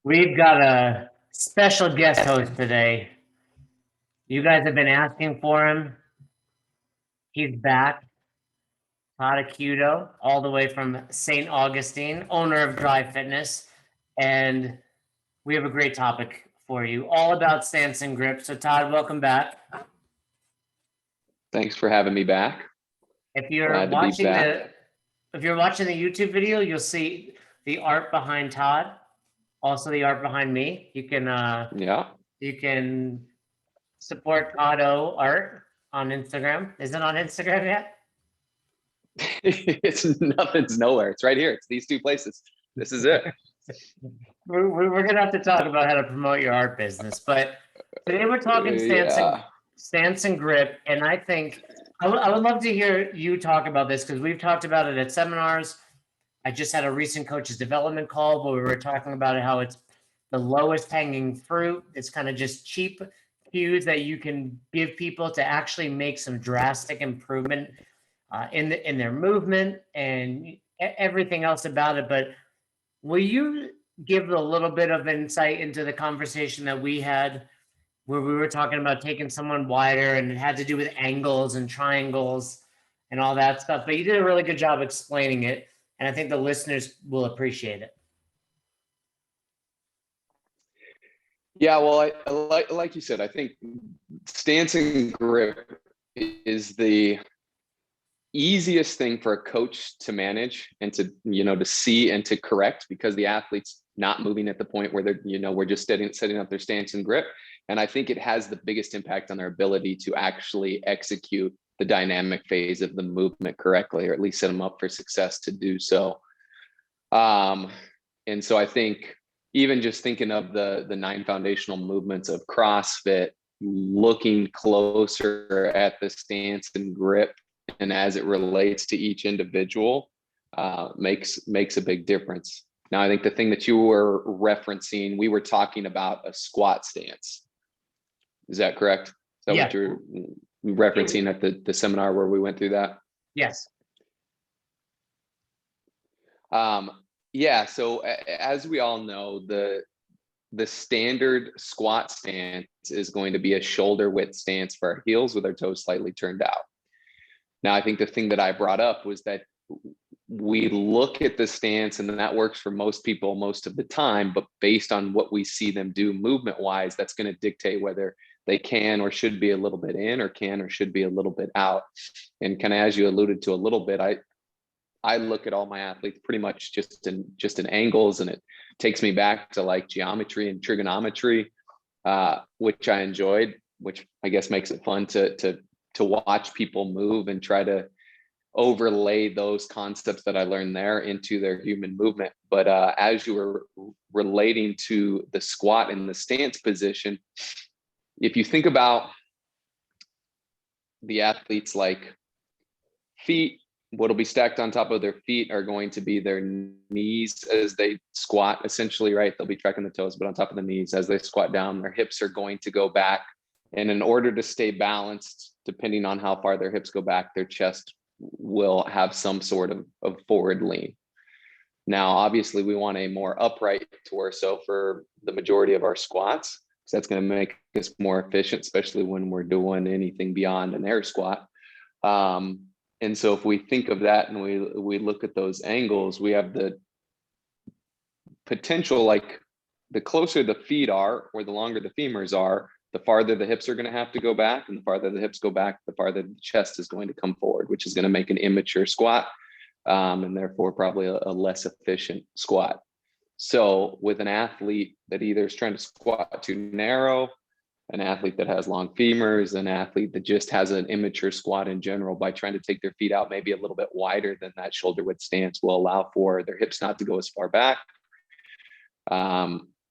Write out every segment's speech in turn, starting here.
We've got a special guest host today. You guys have been asking for him. He's back. Todd Occhiuto, all the way from St. Augustine, owner of Dry Fitness. And we have a great topic for you, all about stance and grip. So Todd, welcome back. Thanks for having me back. If you're watching the YouTube video, you'll see the art behind Todd, also the art behind me. You can support Otto art on Instagram. Is it on Instagram yet? Nothing's nowhere. It's right here. It's these two places. This is it. We're gonna have to talk about how to promote your art business, but today we're talking stance and grip, and I think I would love to hear you talk about this because we've talked about it at seminars. I just had a recent coaches development call where we were talking about how it's the lowest hanging fruit. It's kind of just cheap cues that you can give people to actually make some drastic improvement in their movement and everything else about it. But will you give a little bit of insight into the conversation that we had where we were talking about taking someone wider, and it had to do with angles and triangles and all that stuff? But you did a really good job explaining it, and I think the listeners will appreciate it. Yeah, well, like you said, I think stance and grip is the easiest thing for a coach to manage and to see and to correct, because the athlete's not moving at the point where they're we're just setting up their stance and grip. And I think it has the biggest impact on their ability to actually execute the dynamic phase of the movement correctly, or at least set them up for success to do so. And so I think even just thinking of the 9 foundational movements of CrossFit, looking closer at the stance and grip and as it relates to each individual makes a big difference. Now, I think the thing that you were referencing, we were talking about a squat stance. Is that correct? Is that what you're referencing at the seminar where we went through that? Yes. Yeah. So as we all know, the standard squat stance is going to be a shoulder width stance for our heels with our toes slightly turned out. Now, I think the thing that I brought up was that we look at the stance, and that works for most people most of the time, but based on what we see them do movement wise, that's going to dictate whether they can or should be a little bit in, or can or should be a little bit out. And kind of as you alluded to a little bit, I look at all my athletes pretty much just in angles, and it takes me back to like geometry and trigonometry, which I enjoyed, which I guess makes it fun to watch people move and try to overlay those concepts that I learned there into their human movement. But as you were relating to the squat and the stance position, if you think about the athletes, like feet, what'll be stacked on top of their feet are going to be their knees as they squat, essentially, right? They'll be tracking the toes, but on top of the knees as they squat down, their hips are going to go back. And in order to stay balanced, depending on how far their hips go back, their chest will have some sort of forward lean. Now, obviously, we want a more upright torso for the majority of our squats, because that's going to make us more efficient, especially when we're doing anything beyond an air squat. And so if we think of that and we look at those angles, we have the potential, like the closer the feet are or the longer the femurs are, the farther the hips are going to have to go back, and the farther the hips go back, the farther the chest is going to come forward, which is going to make an immature squat, and therefore probably a less efficient squat. So with an athlete that either is trying to squat too narrow, an athlete that has long femurs, an athlete that just has an immature squat in general, by trying to take their feet out maybe a little bit wider than that shoulder width stance will allow for their hips not to go as far back,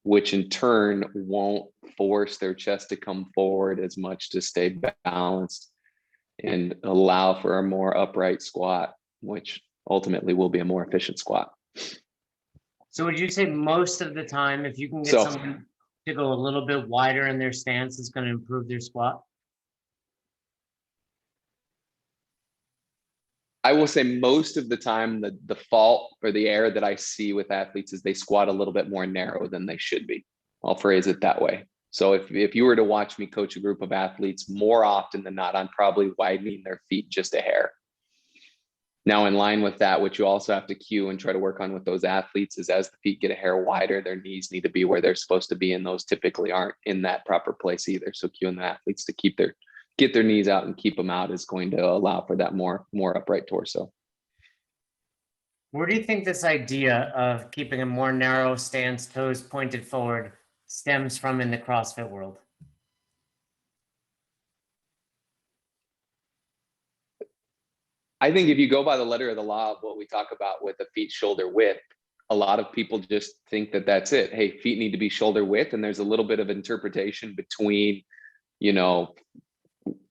which in turn won't force their chest to come forward as much to stay balanced and allow for a more upright squat, which ultimately will be a more efficient squat. So would you say most of the time, if you can get someone to go a little bit wider in their stance, it's going to improve their squat? I will say most of the time, the fault or the error that I see with athletes is they squat a little bit more narrow than they should be. I'll phrase it that way. So if you were to watch me coach a group of athletes, more often than not, I'm probably widening their feet just a hair. Now, in line with that, what you also have to cue and try to work on with those athletes is as the feet get a hair wider, their knees need to be where they're supposed to be, and those typically aren't in that proper place either. So cueing the athletes to get their knees out and keep them out is going to allow for that more upright torso. Where do you think this idea of keeping a more narrow stance, toes pointed forward, stems from in the CrossFit world? I think if you go by the letter of the law of what we talk about with the feet shoulder width, a lot of people just think that that's it. Hey, feet need to be shoulder width. And there's a little bit of interpretation between,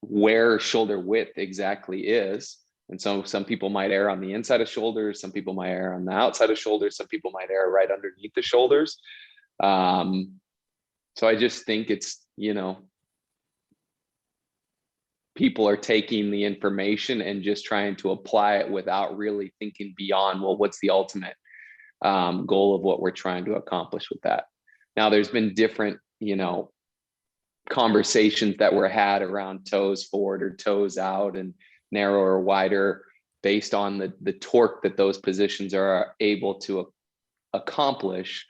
where shoulder width exactly is. And so some people might err on the inside of shoulders. Some people might err on the outside of shoulders. Some people might err right underneath the shoulders. So I just think it's, people are taking the information and just trying to apply it without really thinking beyond, well, what's the ultimate goal of what we're trying to accomplish with that? Now, there's been different, conversations that were had around toes forward or toes out and narrow or wider based on the torque that those positions are able to accomplish.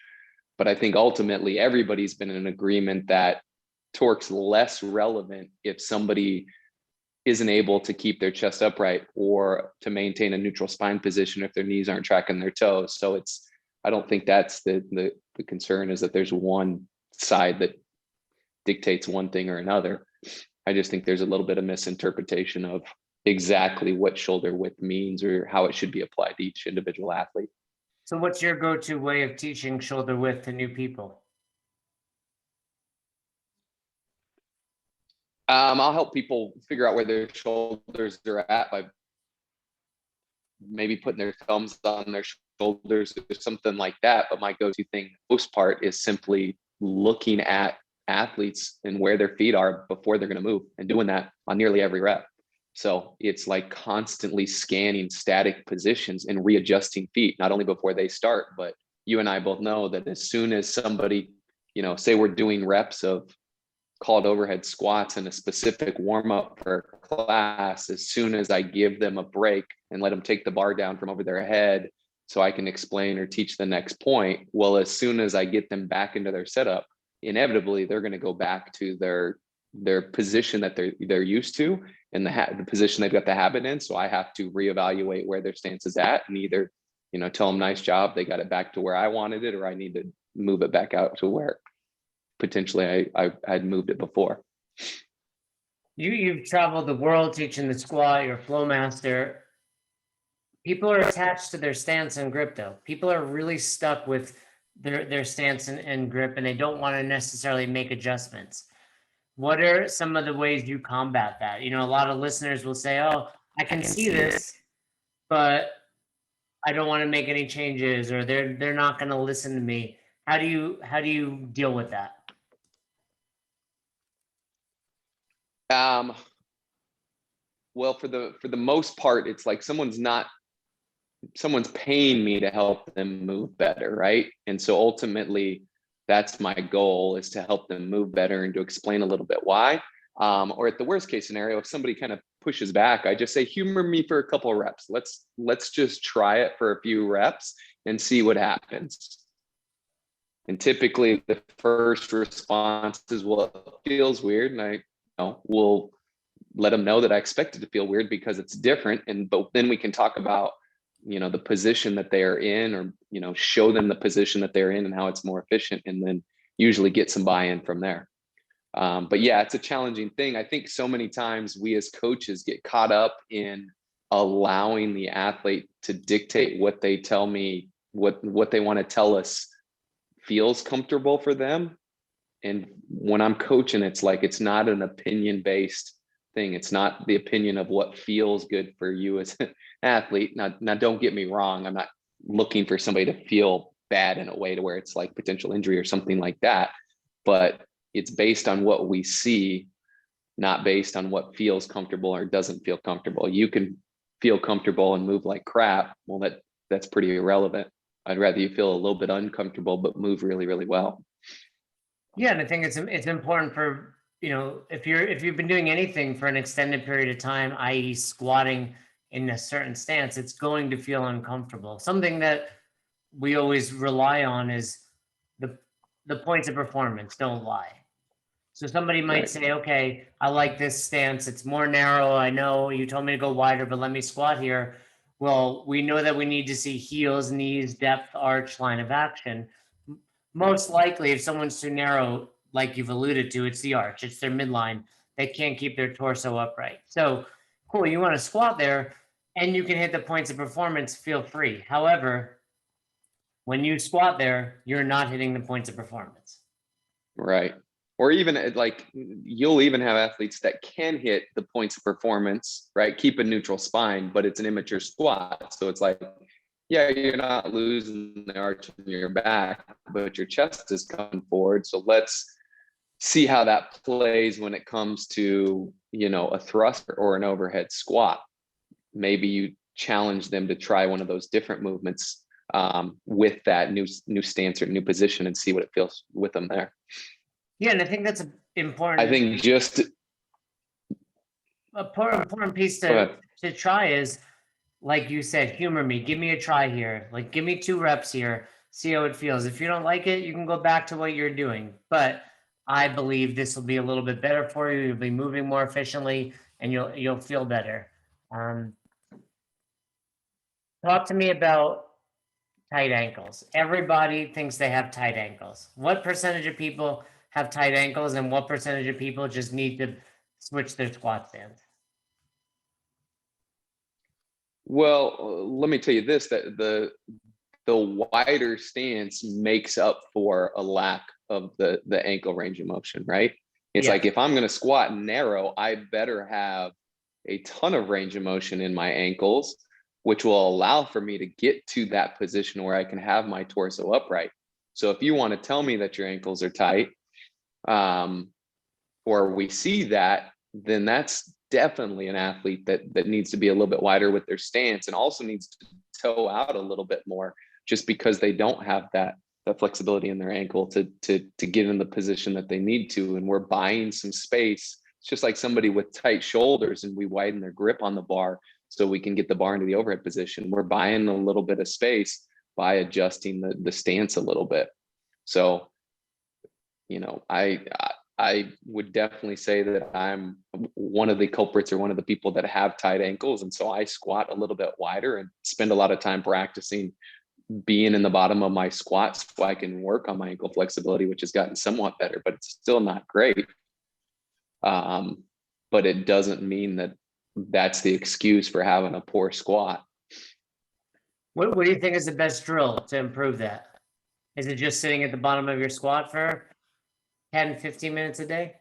But I think ultimately everybody's been in agreement that torque's less relevant if somebody isn't able to keep their chest upright or to maintain a neutral spine position if their knees aren't tracking their toes. So I don't think that's the concern, is that there's one side that dictates one thing or another. I just think there's a little bit of misinterpretation of exactly what shoulder width means or how it should be applied to each individual athlete. So what's your go-to way of teaching shoulder width to new people? I'll help people figure out where their shoulders are at by maybe putting their thumbs on their shoulders or something like that. But my go-to thing, most part, is simply looking at athletes and where their feet are before they're going to move, and doing that on nearly every rep. So it's like constantly scanning static positions and readjusting feet, not only before they start, but you and I both know that as soon as somebody, say we're doing reps of called overhead squats in a specific warm-up for a class, as soon as I give them a break and let them take the bar down from over their head so I can explain or teach the next point, well, as soon as I get them back into their setup, inevitably they're going to go back to their position that they're used to and the position they've got the habit in. So I have to reevaluate where their stance is at and either, tell them nice job, they got it back to where I wanted it, or I need to move it back out to where potentially I'd moved it before. You've traveled the world teaching the squat, you're a Flowmaster. People are attached to their stance and grip though. People are really stuck with their stance and grip, and they don't want to necessarily make adjustments. What are some of the ways you combat that? A lot of listeners will say, oh, I can see this, but I don't want to make any changes, or they're not going to listen to me. How do you deal with that? Well, for the most part, it's like someone's paying me to help them move better, right? And so ultimately, that's my goal, is to help them move better and to explain a little bit why. Or at the worst case scenario, if somebody kind of pushes back, I just say, humor me for a couple of reps. Let's just try it for a few reps and see what happens. And typically the first response is, well, it feels weird. And we'll let them know that I expect it to feel weird because it's different. But then we can talk about, the position that they are in, or, show them the position that they're in and how it's more efficient, and then usually get some buy-in from there. But yeah, it's a challenging thing. I think so many times we as coaches get caught up in allowing the athlete to dictate what they tell me, what they want to tell us feels comfortable for them. And when I'm coaching, it's like, it's not an opinion-based thing. It's not the opinion of what feels good for you as an athlete. Now, don't get me wrong. I'm not looking for somebody to feel bad in a way to where it's like potential injury or something like that. But it's based on what we see, not based on what feels comfortable or doesn't feel comfortable. You can feel comfortable and move like crap, well, that's pretty irrelevant. I'd rather you feel a little bit uncomfortable, but move really, really well. Yeah, and I think it's important for, if you've been doing anything for an extended period of time, i.e. squatting in a certain stance, it's going to feel uncomfortable. Something that we always rely on is the points of performance don't lie. So somebody might say, okay, I like this stance. It's more narrow. I know you told me to go wider, but let me squat here. Well, we know that we need to see heels, knees, depth, arch, line of action. Most likely, if someone's too narrow, like you've alluded to, it's the arch, it's their midline. They can't keep their torso upright. So cool, you want to squat there and you can hit the points of performance, feel free. However, when you squat there, you're not hitting the points of performance. Right. Or even like you'll even have athletes that can hit the points of performance, right? Keep a neutral spine, but it's an immature squat. So it's like, yeah, you're not losing the arch in your back, but your chest is coming forward. So let's see how that plays when it comes to, a thrust or an overhead squat. Maybe you challenge them to try one of those different movements with that new stance or new position and see what it feels with them there. Yeah, and I think that's important. I think just important piece to try is, like you said, humor me. Give me a try here. Like, give me 2 reps here. See how it feels. If you don't like it, you can go back to what you're doing. But I believe this will be a little bit better for you. You'll be moving more efficiently, and you'll feel better. Talk to me about tight ankles. Everybody thinks they have tight ankles. What percentage of people have tight ankles, and what percentage of people just need to switch their squat stance? Well, let me tell you this, that the wider stance makes up for a lack of the ankle range of motion, right? It's like, if I'm going to squat narrow, I better have a ton of range of motion in my ankles, which will allow for me to get to that position where I can have my torso upright. So if you want to tell me that your ankles are tight, or we see that, then that's definitely an athlete that needs to be a little bit wider with their stance, and also needs to toe out a little bit more, just because they don't have that flexibility in their ankle to get in the position that they need to. And we're buying some space. It's just like somebody with tight shoulders and we widen their grip on the bar so we can get the bar into the overhead position. We're buying a little bit of space by adjusting the stance a little bit. So, I would definitely say that I'm one of the culprits, or one of the people that have tight ankles. And so I squat a little bit wider and spend a lot of time practicing being in the bottom of my squat so I can work on my ankle flexibility, which has gotten somewhat better, but it's still not great. But it doesn't mean that that's the excuse for having a poor squat. What do you think is the best drill to improve that? Is it just sitting at the bottom of your squat for 10, 15 minutes a day?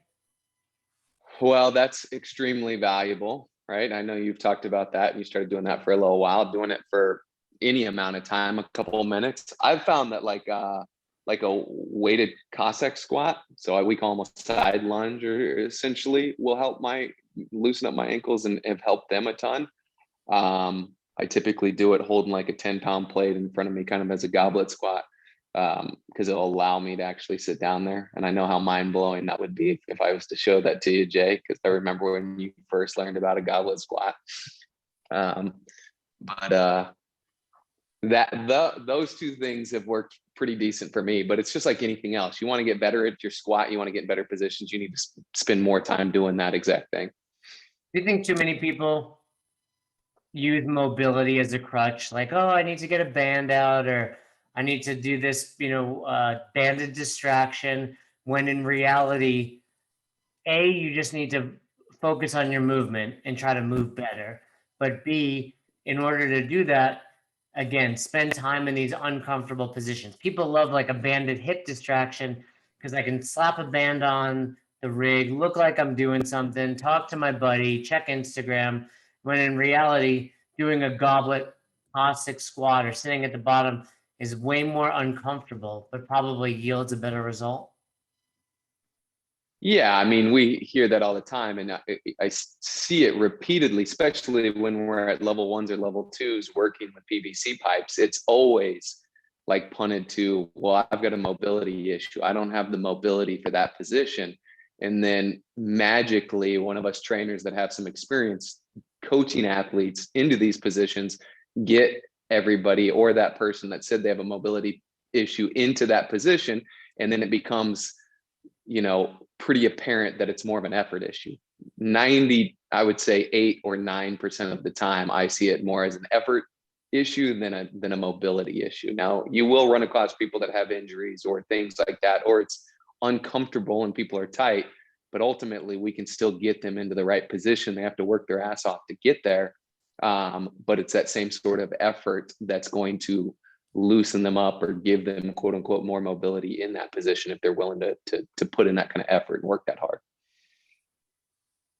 Well, that's extremely valuable, right? I know you've talked about that and you started doing that for a little while. Doing it for any amount of time, a couple of minutes. I've found that like a weighted Cossack squat, so we call them a side lunge, or essentially will help loosen up my ankles and have helped them a ton. I typically do it holding like a 10-pound plate in front of me, kind of as a goblet squat, because it'll allow me to actually sit down there. And I know how mind-blowing that would be if I was to show that to you, Jay, because I remember when you first learned about a goblet squat. Those 2 things have worked pretty decent for me, but it's just like anything else. You want to get better at your squat, you want to get in better positions, you need to spend more time doing that exact thing. Do you think too many people use mobility as a crutch? Like, oh, I need to get a band out, or I need to do this, banded distraction, when in reality, A, you just need to focus on your movement and try to move better. But B, in order to do that, again, spend time in these uncomfortable positions. People love like a banded hip distraction because I can slap a band on the rig, look like I'm doing something, talk to my buddy, check Instagram, when in reality, doing a goblet Cossack squat or sitting at the bottom is way more uncomfortable, but probably yields a better result. Yeah, I mean, we hear that all the time, and I see it repeatedly, especially when we're at level ones or level twos working with PVC pipes. It's always like punted to, well, I've got a mobility issue. I don't have the mobility for that position. And then magically, one of us trainers that have some experience coaching athletes into these positions get everybody or that person that said they have a mobility issue into that position. And then it becomes, pretty apparent that it's more of an effort issue. I would say 8 or 9% of the time, I see it more as an effort issue than a mobility issue. Now, you will run across people that have injuries or things like that, or it's uncomfortable and people are tight, but ultimately we can still get them into the right position. They have to work their ass off to get there. But it's that same sort of effort that's going to loosen them up or give them quote unquote more mobility in that position if they're willing to put in that kind of effort and work that hard.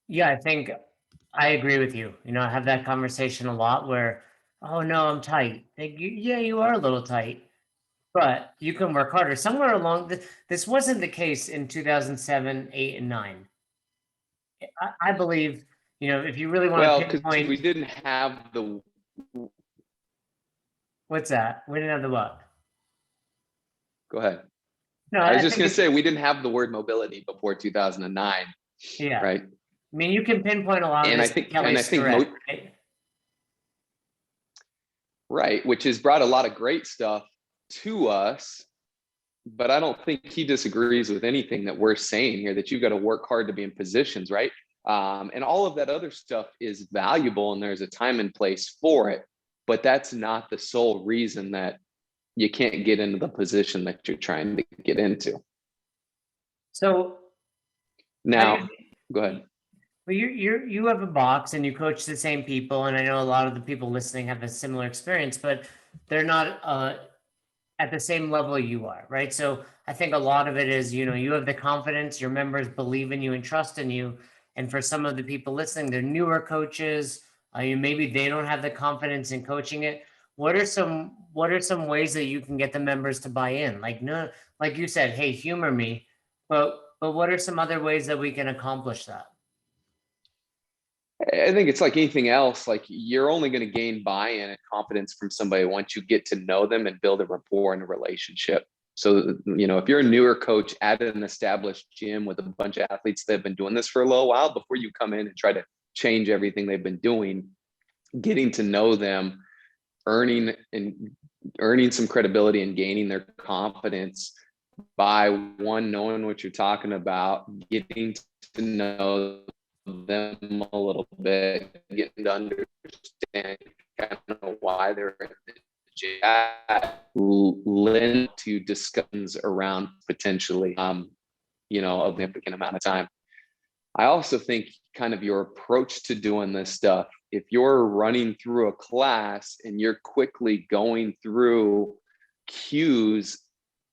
Yeah, I think I agree with you. I have that conversation a lot where, oh no, I'm tight. Like, yeah, you are a little tight, but you can work harder. Somewhere along this wasn't the case in 2007, 8, and 9. I believe, if you really want to Because we pinpoint, didn't have the what's that? We didn't have the what? go ahead. No, I was I just think going to say we didn't have the word mobility before 2009, yeah. right? I mean, you can pinpoint a lot of And I this think Kelly Starrett, right? right, which has brought a lot of great stuff to us, but I don't think he disagrees with anything that we're saying here, that you've got to work hard to be in positions, right? And all of that other stuff is valuable and there's a time and place for it, but that's not the sole reason that you can't get into the position that you're trying to get into. So Now, go ahead. Well, you have a box and you coach the same people, and I know a lot of the people listening have a similar experience, but they're not at the same level you are, right? So I think a lot of it is, you have the confidence, your members believe in you and trust in you, and for some of the people listening, they're newer coaches. Maybe they don't have the confidence in coaching it. What are some ways that you can get the members to buy in? Like, no, like you said, hey, humor me, but what are some other ways that we can accomplish that? I think it's like anything else. Like, you're only going to gain buy-in and confidence from somebody once you get to know them and build a rapport and a relationship. So, if you're a newer coach at an established gym with a bunch of athletes that have been doing this for a little while, before you come in and try to change everything they've been doing, getting to know them, earning some credibility and gaining their confidence by knowing what you're talking about, getting to know them a little bit, getting to understand kind of why they're in the gym, lend to discussions around potentially, a significant amount of time. I also think kind of your approach to doing this stuff, if you're running through a class and you're quickly going through cues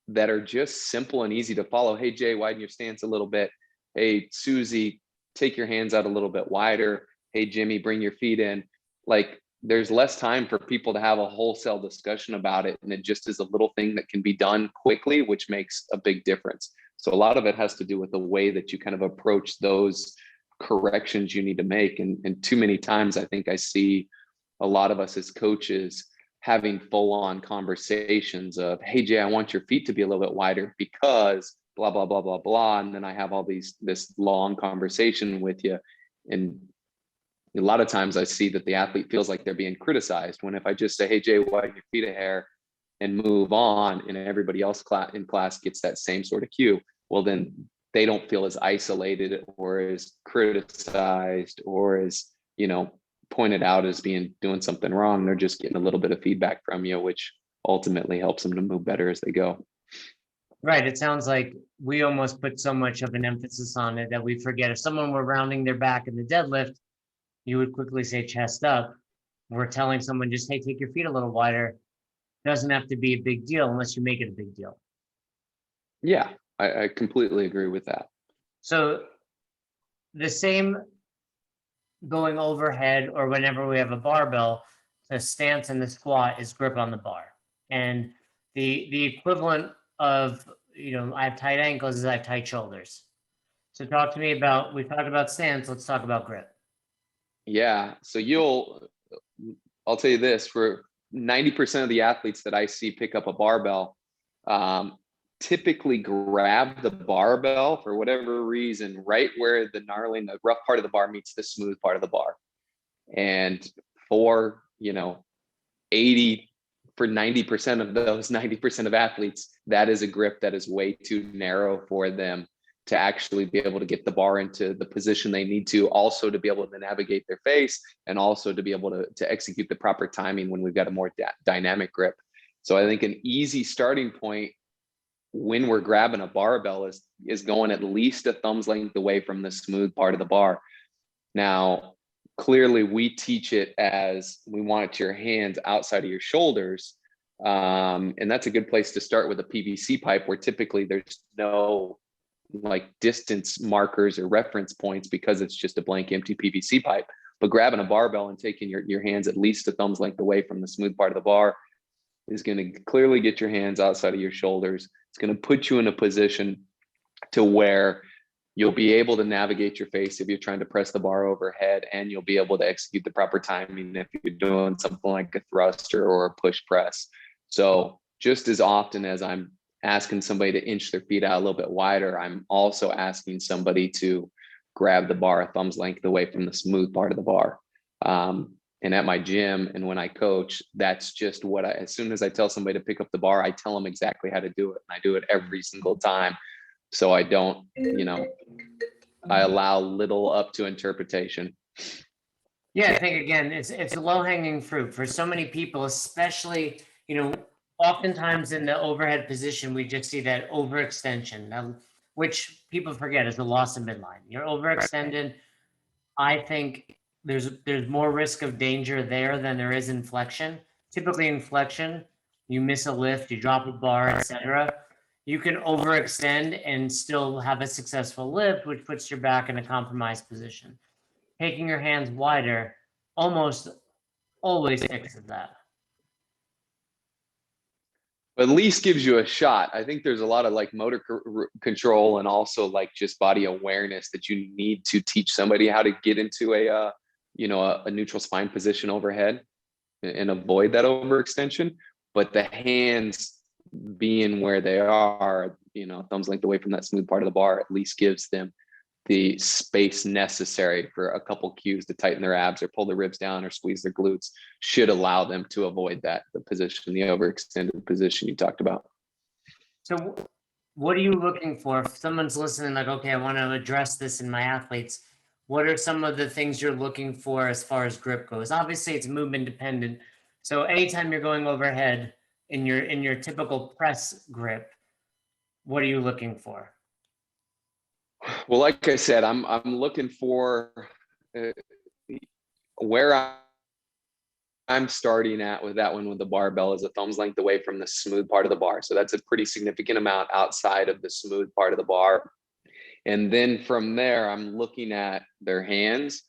that are just simple and easy to follow. Hey, Jay, widen your stance a little bit. Hey, Susie, take your hands out a little bit wider. Hey, Jimmy, bring your feet in. Like, there's less time for people to have a wholesale discussion about it. And it just is a little thing that can be done quickly, which makes a big difference. So a lot of it has to do with the way that you kind of approach those corrections you need to make. And too many times, I think I see a lot of us as coaches having full-on conversations of, hey, Jay, I want your feet to be a little bit wider because blah, blah, blah, blah, blah. And then I have all this long conversation with you. And a lot of times I see that the athlete feels like they're being criticized, when if I just say, hey, Jay, widen your feet a hair and move on, and everybody else in class gets that same sort of cue, well, then they don't feel as isolated or as criticized or as, pointed out as doing something wrong. They're just getting a little bit of feedback from you, which ultimately helps them to move better as they go. Right. It sounds like we almost put so much of an emphasis on it that we forget. If someone were rounding their back in the deadlift, you would quickly say chest up. We're telling someone just, hey, take your feet a little wider. Doesn't have to be a big deal unless you make it a big deal. Yeah, I completely agree with that. So the same going overhead or whenever we have a barbell, the stance and the squat is grip on the bar. And the equivalent of, I have tight ankles is I have tight shoulders. So talk to me about, we talked about stance, let's talk about grip. Yeah. So I'll tell you this, for 90% of the athletes that I see pick up a barbell, typically grab the barbell for whatever reason, right where the gnarly, the rough part of the bar meets the smooth part of the bar. And for, 90% of those 90% of athletes, that is a grip that is way too narrow for them to actually be able to get the bar into the position they need to, also to be able to navigate their face, and also to be able to execute the proper timing when we've got a more dynamic grip. So I think an easy starting point when we're grabbing a barbell is going at least a thumb's length away from the smooth part of the bar. Now, clearly we teach it as we want it to your hands outside of your shoulders. And that's a good place to start with a PVC pipe, where typically there's no like distance markers or reference points because it's just a blank empty PVC pipe. But grabbing a barbell and taking your hands at least a thumb's length away from the smooth part of the bar is going to clearly get your hands outside of your shoulders. It's going to put you in a position to where you'll be able to navigate your face if you're trying to press the bar overhead, and you'll be able to execute the proper timing if you're doing something like a thruster or a push press. So just as often as I'm asking somebody to inch their feet out a little bit wider, I'm also asking somebody to grab the bar a thumb's length away from the smooth part of the bar. And at my gym and when I coach, that's just what as soon as I tell somebody to pick up the bar, I tell them exactly how to do it. And I do it every single time. So I don't, I allow little up to interpretation. Yeah, I think again, it's a low hanging fruit for so many people, especially, oftentimes in the overhead position, we just see that overextension, which people forget is the loss of midline. You're overextended. I think there's more risk of danger there than there is in flexion. Typically in flexion, you miss a lift, you drop a bar, etc. You can overextend and still have a successful lift, which puts your back in a compromised position. Taking your hands wider almost always fixes that. But at least gives you a shot. I think there's a lot of like motor control and also like just body awareness that you need to teach somebody how to get into a neutral spine position overhead and avoid that overextension. But the hands being where they are, thumbs length away from that smooth part of the bar, at least gives them the space necessary for a couple cues to tighten their abs or pull their ribs down or squeeze their glutes, should allow them to avoid the overextended position you talked about. So what are you looking for? If someone's listening, like, okay, I want to address this in my athletes, what are some of the things you're looking for as far as grip goes? Obviously it's movement dependent. So anytime you're going overhead in your typical press grip, what are you looking for? Well, like I said, I'm looking for where I'm starting at with that one with the barbell is a thumb's length away from the smooth part of the bar. So that's a pretty significant amount outside of the smooth part of the bar. And then from there, I'm looking at their hands.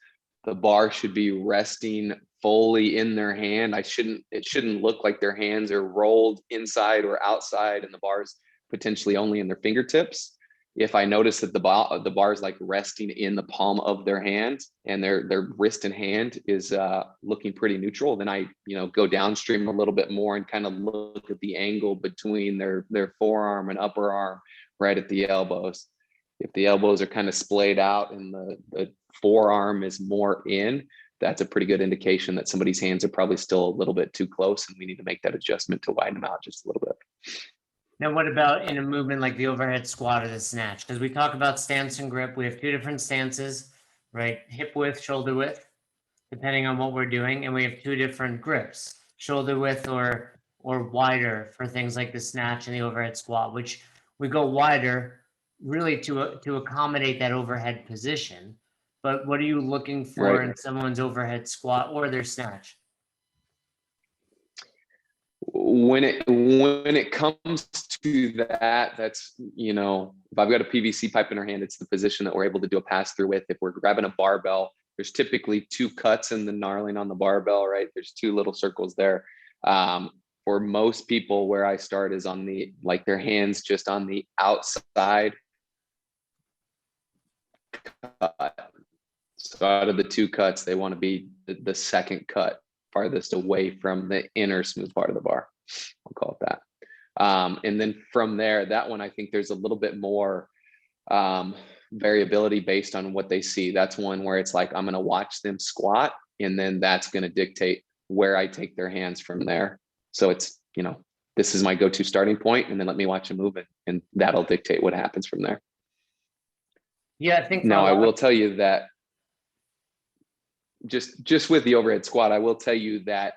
The bar should be resting fully in their hand. It shouldn't look like their hands are rolled inside or outside and the bar's potentially only in their fingertips. If I notice that the bar is like resting in the palm of their hand and their wrist and hand is looking pretty neutral, then I go downstream a little bit more and kind of look at the angle between their forearm and upper arm right at the elbows. If the elbows are kind of splayed out and the forearm is more in, that's a pretty good indication that somebody's hands are probably still a little bit too close and we need to make that adjustment to widen them out just a little bit. Now, what about in a movement like the overhead squat or the snatch? Because we talk about stance and grip. We have two different stances, right? Hip width, shoulder width, depending on what we're doing. And we have two different grips, shoulder width or wider for things like the snatch and the overhead squat, which we go wider really to accommodate that overhead position. But what are you looking for in someone's overhead squat or their snatch? When it comes to that, that's, if I've got a PVC pipe in our hand, it's the position that we're able to do a pass through with. If we're grabbing a barbell, there's typically two cuts in the knurling on the barbell, right? There's two little circles there. For most people, where I start is on their hands just on the outside cut. So out of the 2 cuts, they want to be the second cut farthest away from the inner smooth part of the bar. I'll call it that. And then from there, that one, I think there's a little bit more variability based on what they see. That's one where it's like, I'm going to watch them squat, and then that's going to dictate where I take their hands from there. So it's, this is my go-to starting point, and then let me watch them move it, and that'll dictate what happens from there. Yeah, I think now I will tell you that just with the overhead squat, I will tell you that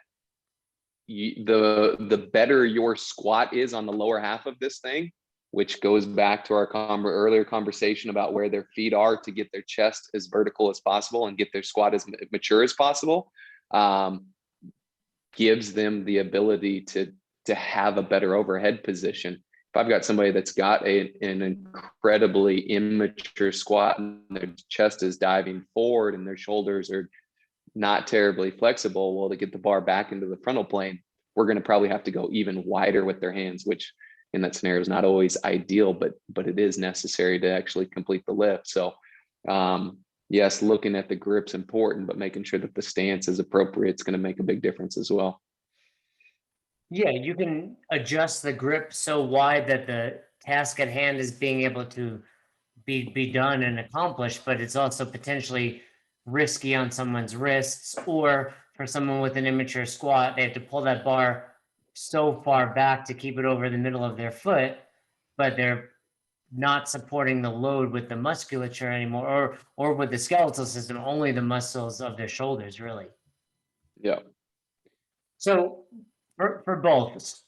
the better your squat is on the lower half of this thing, which goes back to our earlier conversation about where their feet are to get their chest as vertical as possible and get their squat as mature as possible, gives them the ability to have a better overhead position. If I've got somebody that's got an incredibly immature squat and their chest is diving forward and their shoulders are not terribly flexible, well, to get the bar back into the frontal plane, we're going to probably have to go even wider with their hands, which in that scenario is not always ideal, but it is necessary to actually complete the lift. So yes, looking at the grip's important, but making sure that the stance is appropriate is going to make a big difference as well. Yeah, you can adjust the grip so wide that the task at hand is being able to be done and accomplished, but it's also potentially risky on someone's wrists, or for someone with an immature squat, they have to pull that bar so far back to keep it over the middle of their foot, but they're not supporting the load with the musculature anymore, or with the skeletal system, only the muscles of their shoulders, really. Yeah. So for both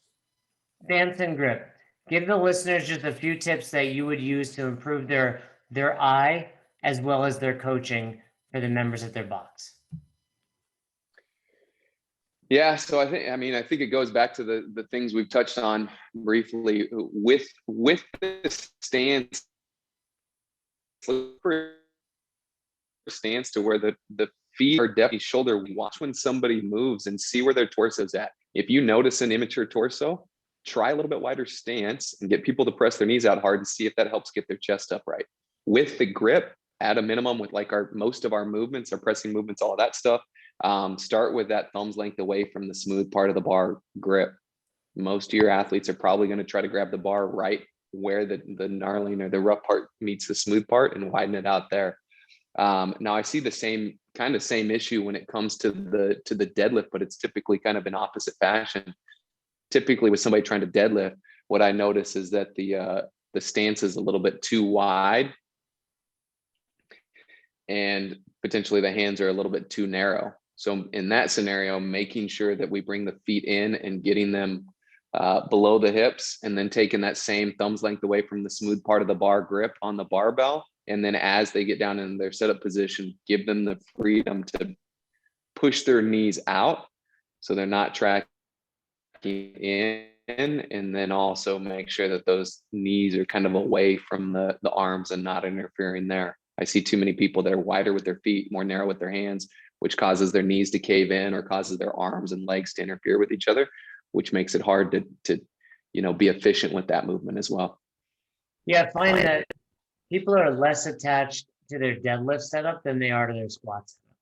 stance and grip, give the listeners just a few tips that you would use to improve their eye as well as their coaching for the members of their box. Yeah, so I think it goes back to the things we've touched on briefly with the stance to where the feet are definitely shoulder. Watch when somebody moves and see where their torso's at. If you notice an immature torso, try a little bit wider stance and get people to press their knees out hard and see if that helps get their chest up right. With the grip, at a minimum, with like most of our movements, our pressing movements, all of that stuff, start with that thumb's length away from the smooth part of the bar grip. Most of your athletes are probably going to try to grab the bar right where the gnarling or the rough part meets the smooth part and widen it out there. Now I see the same issue when it comes to the deadlift, but it's typically kind of in opposite fashion. Typically with somebody trying to deadlift, what I notice is that the stance is a little bit too wide and potentially the hands are a little bit too narrow. So in that scenario, making sure that we bring the feet in and getting them below the hips, and then taking that same thumb's length away from the smooth part of the bar grip on the barbell. And then as they get down in their setup position, give them the freedom to push their knees out so they're not tracking in, and then also make sure that those knees are kind of away from the arms and not interfering there. I see too many people that are wider with their feet, more narrow with their hands, which causes their knees to cave in or causes their arms and legs to interfere with each other, which makes it hard to be efficient with that movement as well. Yeah, I find that people are less attached to their deadlift setup than they are to their squat setup.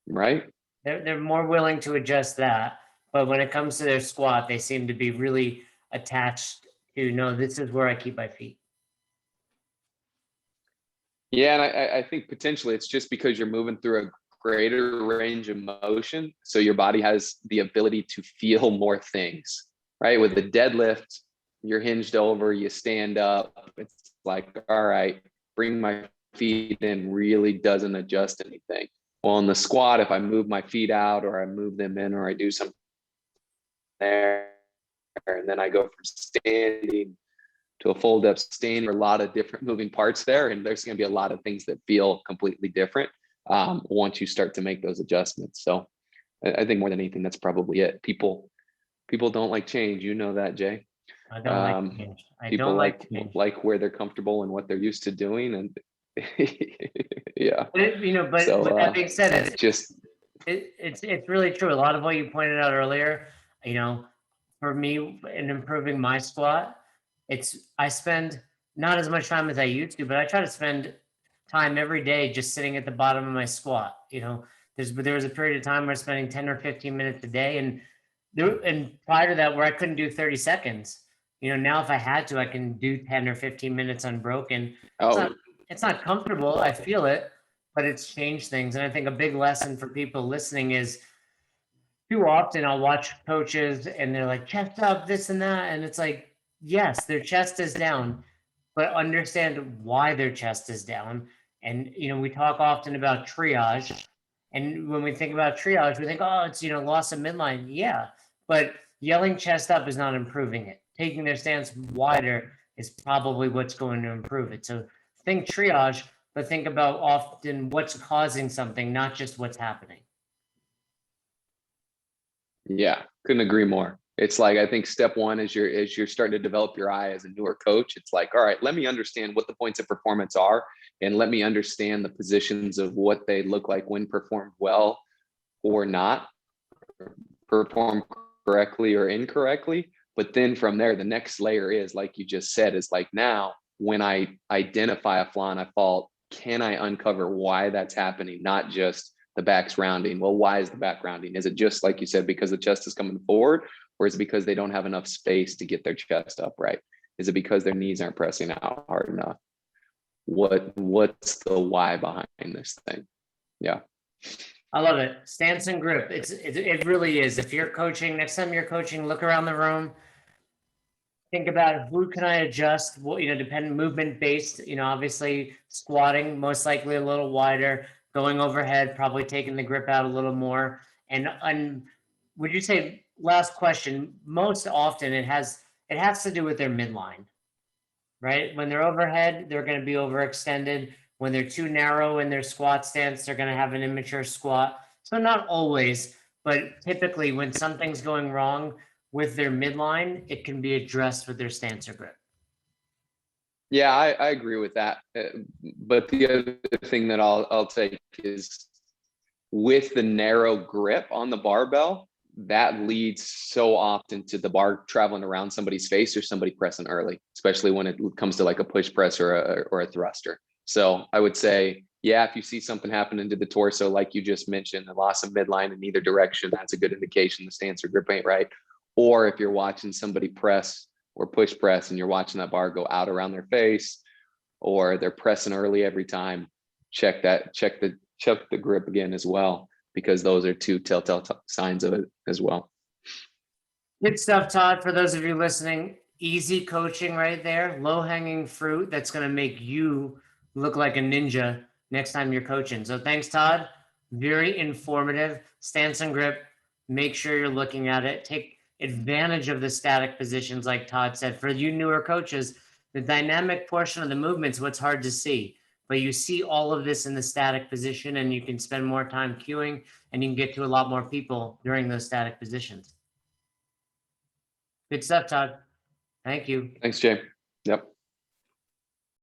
Right. They're more willing to adjust that, but when it comes to their squat, they seem to be really attached to, no, this is where I keep my feet. Yeah, and I think potentially it's just because you're moving through a greater range of motion, so your body has the ability to feel more things, right? With the deadlift, you're hinged over, you stand up, it's like, all right, bring my feet in, really doesn't adjust anything. Well, in the squat, if I move my feet out or I move them in or I do something there, and then I go from standing to a fold up standing, a lot of different moving parts there, and there's going to be a lot of things that feel completely different once you start to make those adjustments. So I think more than anything, that's probably it. People don't like change, you know that, Jay. I don't like change. People like where they're comfortable and what they're used to doing, and yeah. But so, with that being said, it's really true. A lot of what you pointed out earlier, for me in improving my squat, I spend not as much time as I used to, but I try to spend time every day just sitting at the bottom of my squat. There was a period of time where I was spending 10 or 15 minutes a day, and prior to that where I couldn't do 30 seconds. Now if I had to, I can do 10 or 15 minutes unbroken. Oh, It's not comfortable. I feel it, but it's changed things. And I think a big lesson for people listening is, too often I'll watch coaches and they're like, chest up, this and that. And it's like, yes, their chest is down, but understand why their chest is down. And, we talk often about triage. And when we think about triage, we think, oh, it's, loss of midline. Yeah. But yelling chest up is not improving it. Taking their stance wider is probably what's going to improve it. So think triage, but think about often what's causing something, not just what's happening. yeah, couldn't agree more. It's like, I think step one is you're starting to develop your eye as a newer coach. It's like, all right, let me understand what the points of performance are, and let me understand the positions of what they look like when performed well or not, performed correctly or incorrectly. But then from there, the next layer is, like you just said, is like, now when I identify a flaw and a fault, can I uncover why that's happening? Not just the back's rounding. Well, why is the back rounding? Is it just, like you said, because the chest is coming forward, or is it because they don't have enough space to get their chest up right? Is it because their knees aren't pressing out hard enough? What's the why behind this thing? Yeah. I love it. Stance and grip. It really is. If you're coaching, next time you're coaching, look around the room. Think about who can I adjust? Well, depending movement based, obviously squatting, most likely a little wider, going overhead, probably taking the grip out a little more. And would you say, last question, most often it has to do with their midline, right? When they're overhead, they're going to be overextended. When they're too narrow in their squat stance, they're going to have an immature squat. So not always, but typically when something's going wrong with their midline, it can be addressed with their stance or grip. Yeah, I agree with that. But the other thing that I'll take is, with the narrow grip on the barbell, that leads so often to the bar traveling around somebody's face or somebody pressing early, especially when it comes to like a push press or a thruster. So I would say, yeah, if you see something happening to the torso, like you just mentioned, the loss of midline in either direction, that's a good indication the stance or grip ain't right. Or if you're watching somebody press or push press and you're watching that bar go out around their face, or they're pressing early every time, check the grip again as well, because those are two telltale signs of it as well. Good stuff, Todd. For those of you listening, easy coaching right there, low hanging fruit that's going to make you look like a ninja next time you're coaching. So thanks, Todd. Very informative. Stance and grip. Make sure you're looking at it. Take advantage of the static positions, like Todd said. For you newer coaches, the dynamic portion of the movement's what's hard to see. But you see all of this in the static position, and you can spend more time cueing, and you can get to a lot more people during those static positions. Good stuff, Todd. Thank you. Thanks, Jay. Yep.